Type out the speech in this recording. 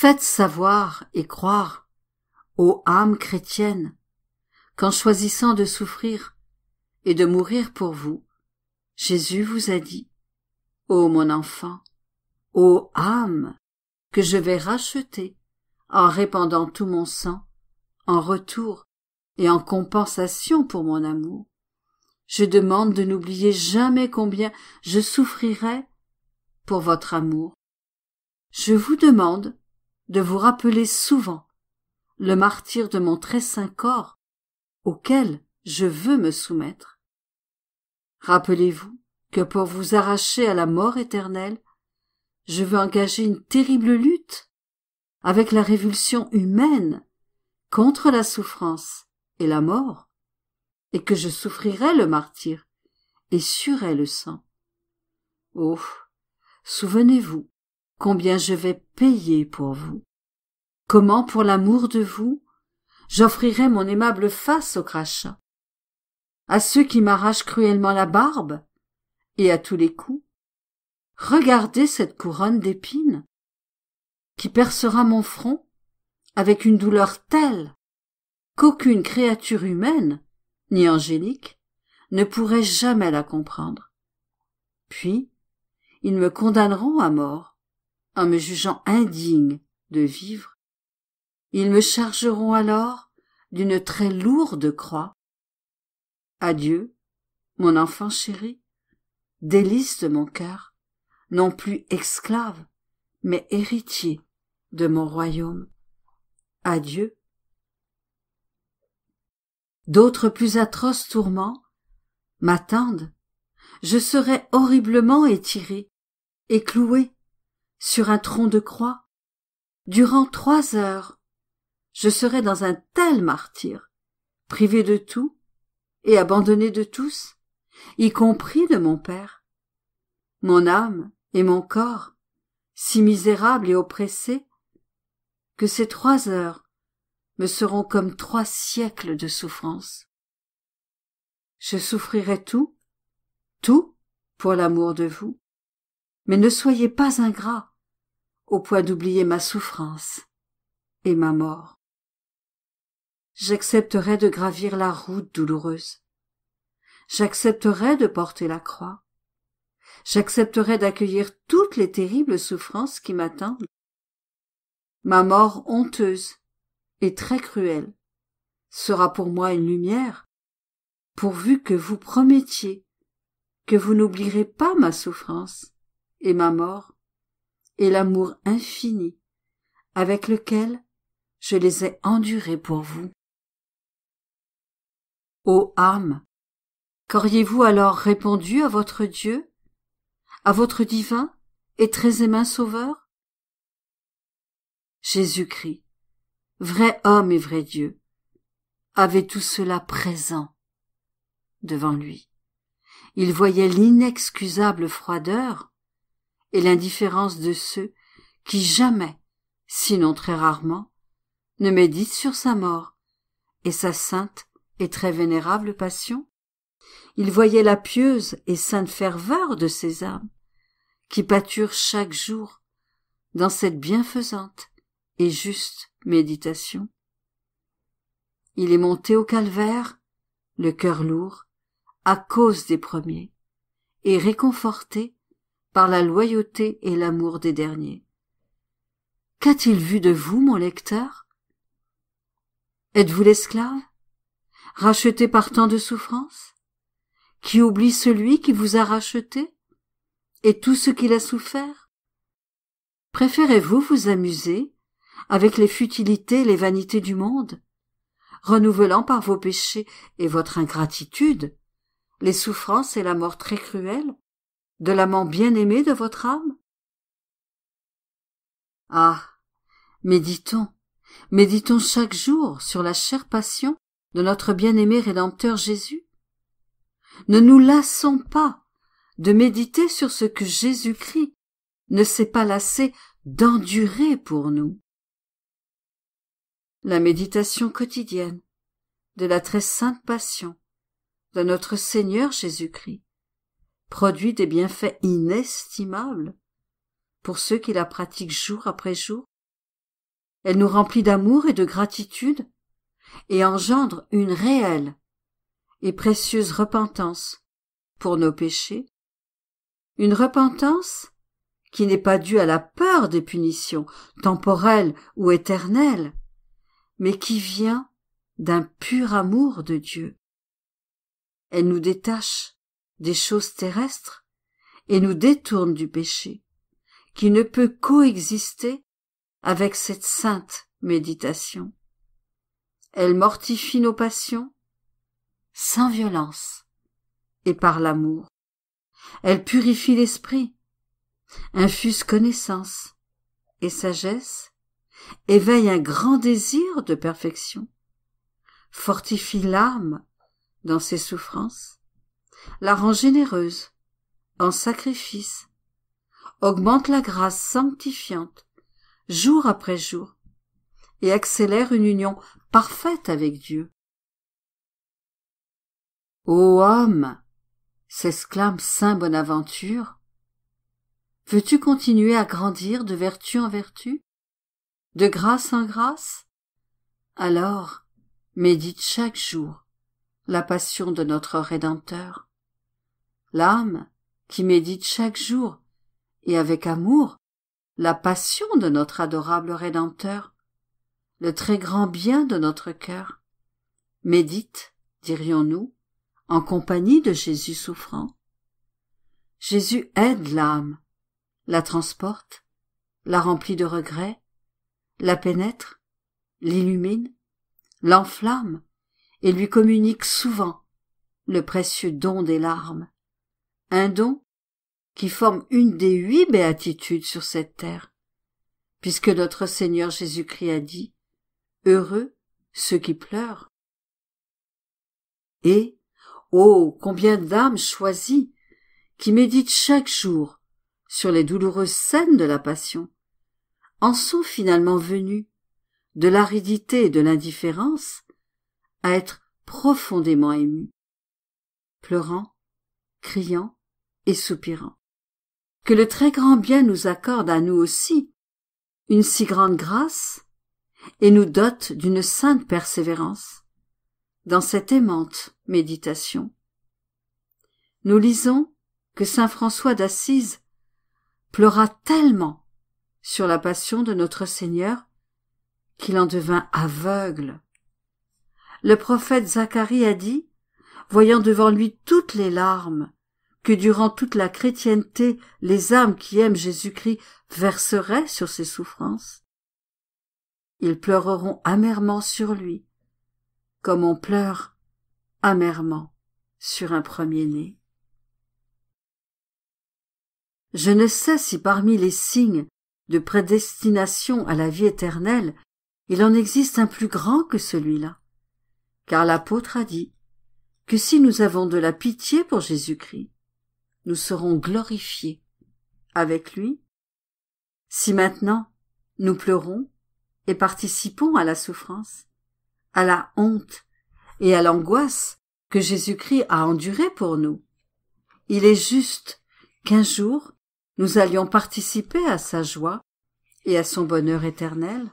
Faites savoir et croire, ô âme chrétienne, qu'en choisissant de souffrir et de mourir pour vous, Jésus vous a dit, ô mon enfant, ô âme, que je vais racheter en répandant tout mon sang, en retour et en compensation pour mon amour. Je demande de n'oublier jamais combien je souffrirai pour votre amour. Je vous demande de vous rappeler souvent le martyre de mon très saint corps auquel je veux me soumettre. Rappelez-vous que pour vous arracher à la mort éternelle, je veux engager une terrible lutte avec la révulsion humaine contre la souffrance et la mort, et que je souffrirai le martyre et suerai le sang. Oh, souvenez-vous combien je vais payer pour vous, comment pour l'amour de vous, j'offrirai mon aimable face au crachat, à ceux qui m'arrachent cruellement la barbe, et à tous les coups. Regardez cette couronne d'épines, qui percera mon front avec une douleur telle qu'aucune créature humaine, ni angélique, ne pourrait jamais la comprendre. Puis, ils me condamneront à mort, en me jugeant indigne de vivre. Ils me chargeront alors d'une très lourde croix. Adieu, mon enfant chéri, délice de mon cœur, non plus esclave, mais héritier de mon royaume. Adieu. D'autres plus atroces tourments m'attendent. Je serai horriblement étiré et cloué sur un tronc de croix. Durant 3 heures, je serai dans un tel martyre, privé de tout et abandonné de tous, y compris de mon Père. Mon âme et mon corps, si misérables et oppressés, que ces 3 heures me seront comme 3 siècles de souffrance. Je souffrirai tout pour l'amour de vous, mais ne soyez pas ingrats au point d'oublier ma souffrance et ma mort. J'accepterai de gravir la route douloureuse. J'accepterai de porter la croix. J'accepterai d'accueillir toutes les terribles souffrances qui m'attendent. Ma mort honteuse et très cruelle sera pour moi une lumière, pourvu que vous promettiez que vous n'oublierez pas ma souffrance et ma mort et l'amour infini avec lequel je les ai endurées pour vous. Ô âme, qu'auriez-vous alors répondu à votre Dieu, à votre divin et très aimant Sauveur? Jésus-Christ, vrai homme et vrai Dieu, avait tout cela présent devant lui. Il voyait l'inexcusable froideur et l'indifférence de ceux qui jamais, sinon très rarement, ne méditent sur sa mort et sa sainte et très vénérable passion. Il voyait la pieuse et sainte ferveur de ces âmes qui pâturent chaque jour dans cette bienfaisante et juste méditation. Il est monté au calvaire, le cœur lourd, à cause des premiers, et réconforté par la loyauté et l'amour des derniers. Qu'a-t-il vu de vous, mon lecteur? Êtes-vous l'esclave, racheté par tant de souffrances, qui oublie celui qui vous a racheté, et tout ce qu'il a souffert? Préférez-vous vous amuser avec les futilités et les vanités du monde, renouvelant par vos péchés et votre ingratitude les souffrances et la mort très cruelle de l'amant bien-aimé de votre âme? Ah, méditons chaque jour sur la chère passion de notre bien-aimé Rédempteur Jésus. Ne nous lassons pas de méditer sur ce que Jésus-Christ ne s'est pas lassé d'endurer pour nous. La méditation quotidienne de la très sainte passion de notre Seigneur Jésus-Christ produit des bienfaits inestimables pour ceux qui la pratiquent jour après jour Elle nous remplit d'amour et de gratitude et engendre une réelle et précieuse repentance pour nos péchés, une repentance qui n'est pas due à la peur des punitions temporelles ou éternelles, mais qui vient d'un pur amour de Dieu. Elle nous détache des choses terrestres et nous détourne du péché, qui ne peut coexister avec cette sainte méditation. Elle mortifie nos passions sans violence et par l'amour. Elle purifie l'esprit, infuse connaissance et sagesse, éveille un grand désir de perfection, fortifie l'âme dans ses souffrances, la rend généreuse en sacrifice, augmente la grâce sanctifiante jour après jour et accélère une union parfaite avec Dieu. Ô homme, s'exclame saint Bonaventure, veux-tu continuer à grandir de vertu en vertu, de grâce en grâce? Alors, médite chaque jour la passion de notre Rédempteur. L'âme qui médite chaque jour et avec amour la passion de notre adorable Rédempteur, le très grand bien de notre cœur, médite, dirions-nous, en compagnie de Jésus souffrant. Jésus aide l'âme, la transporte, la remplit de regrets, la pénètre, l'illumine, l'enflamme et lui communique souvent le précieux don des larmes, un don qui forme une des 8 béatitudes sur cette terre, puisque notre Seigneur Jésus-Christ a dit « Heureux ceux qui pleurent ». Et, oh, combien d'âmes choisies qui méditent chaque jour sur les douloureuses scènes de la Passion, en sont finalement venues, de l'aridité et de l'indifférence, à être profondément émues, pleurant, criant et soupirant. Que le très grand bien nous accorde à nous aussi une si grande grâce et nous dote d'une sainte persévérance dans cette aimante méditation. Nous lisons que saint François d'Assise pleura tellement sur la passion de notre Seigneur qu'il en devint aveugle. Le prophète Zacharie a dit, voyant devant lui toutes les larmes que durant toute la chrétienté les âmes qui aiment Jésus-Christ verseraient sur ses souffrances, ils pleureront amèrement sur lui, comme on pleure amèrement sur un premier-né. Je ne sais si parmi les signes de prédestination à la vie éternelle, il en existe un plus grand que celui-là, car l'apôtre a dit que si nous avons de la pitié pour Jésus-Christ, nous serons glorifiés avec lui. Si maintenant nous pleurons et participons à la souffrance, à la honte et à l'angoisse que Jésus-Christ a endurée pour nous, il est juste qu'un jour nous allions participer à sa joie et à son bonheur éternel.